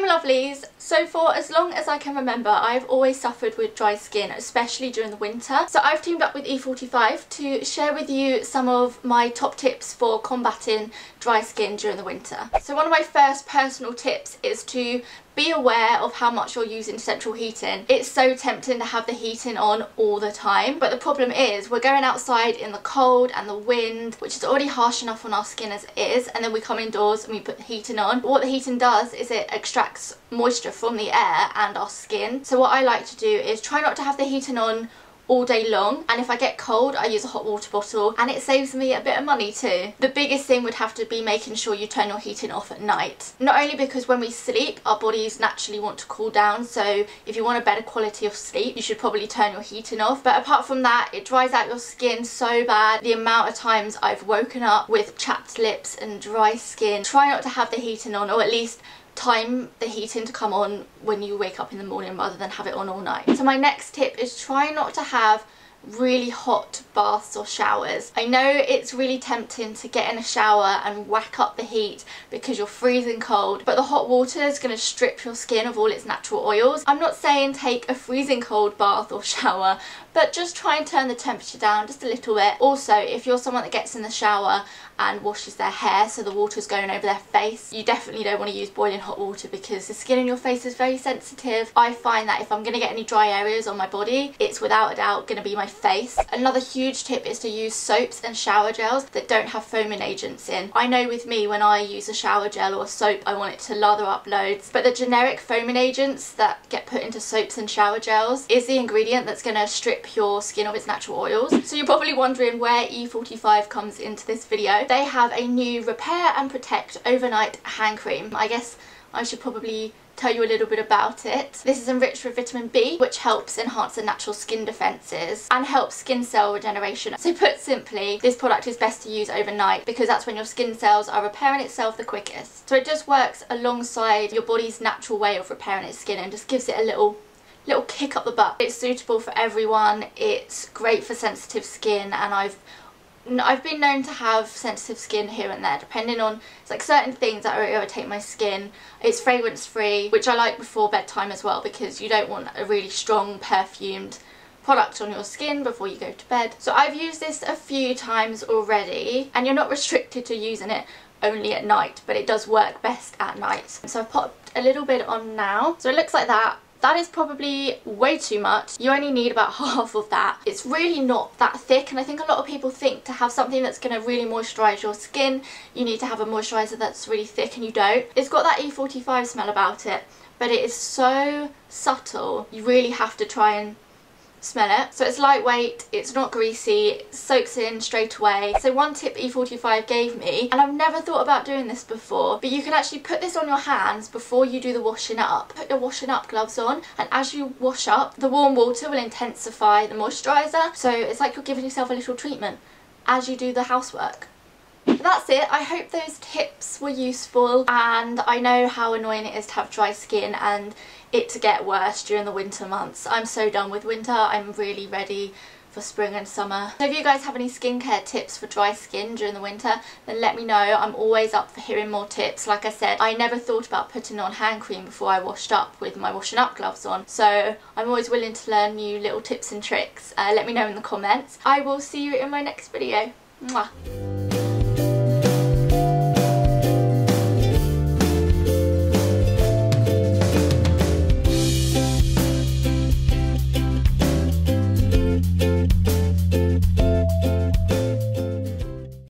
lovelies, so for as long as I can remember I've always suffered with dry skin, especially during the winter. So I've teamed up with E45 to share with you some of my top tips for combating dry skin during the winter. So one of my first personal tips is to be aware of how much you're using central heating. It's so tempting to have the heating on all the time, but the problem is we're going outside in the cold and the wind, which is already harsh enough on our skin as it is, and then we come indoors and we put the heating on. But what the heating does is it extracts moisture from the air and our skin. So what I like to do is try not to have the heating on all day long, and if I get cold I use a hot water bottle, and it saves me a bit of money too. The biggest thing would have to be making sure you turn your heating off at night. Not only because when we sleep our bodies naturally want to cool down, so if you want a better quality of sleep you should probably turn your heating off, but apart from that it dries out your skin so bad. The amount of times I've woken up with chapped lips and dry skin. Try not to have the heating on, or at least time the heating to come on when you wake up in the morning rather than have it on all night. So my next tip is try not to have really hot baths or showers. I know it's really tempting to get in a shower and whack up the heat because you're freezing cold, but the hot water is going to strip your skin of all its natural oils. I'm not saying take a freezing cold bath or shower, but just try and turn the temperature down just a little bit. Also, if you're someone that gets in the shower and washes their hair so the water's going over their face, you definitely don't want to use boiling hot water because the skin in your face is very sensitive. I find that if I'm going to get any dry areas on my body, it's without a doubt going to be my face. Another huge tip is to use soaps and shower gels that don't have foaming agents in. I know with me, when I use a shower gel or a soap I want it to lather up loads, but the generic foaming agents that get put into soaps and shower gels is the ingredient that's going to strip your skin of its natural oils. So you're probably wondering where E45 comes into this video. They have a new Repair and Protect Overnight Hand Cream. I guess I should probably tell you a little bit about it. This is enriched with vitamin B, which helps enhance the natural skin defences and helps skin cell regeneration. So put simply, this product is best to use overnight because that's when your skin cells are repairing itself the quickest. So it just works alongside your body's natural way of repairing its skin and just gives it a little kick up the butt. It's suitable for everyone. It's great for sensitive skin, and I've been known to have sensitive skin here and there depending on, it's like certain things that irritate my skin. It's fragrance free, which I like before bedtime as well because you don't want a really strong perfumed product on your skin before you go to bed. So I've used this a few times already, and you're not restricted to using it only at night, but it does work best at night. So I've popped a little bit on now. So it looks like that. That is probably way too much. You only need about half of that. It's really not that thick, and I think a lot of people think to have something that's going to really moisturise your skin you need to have a moisturiser that's really thick, and you don't. It's got that E45 smell about it, but it is so subtle you really have to try and smell it. So it's lightweight, it's not greasy, it soaks in straight away. So one tip E45 gave me, and I've never thought about doing this before, but you can actually put this on your hands before you do the washing up. Put your washing up gloves on, and as you wash up, the warm water will intensify the moisturiser, so it's like you're giving yourself a little treatment as you do the housework. But that's it. I hope those tips were useful, and I know how annoying it is to have dry skin and it to get worse during the winter months. I'm so done with winter. I'm really ready for spring and summer. So if you guys have any skincare tips for dry skin during the winter, then let me know. I'm always up for hearing more tips. Like I said, I never thought about putting on hand cream before I washed up with my washing up gloves on, so I'm always willing to learn new little tips and tricks. Let me know in the comments. I will see you in my next video. Mwah.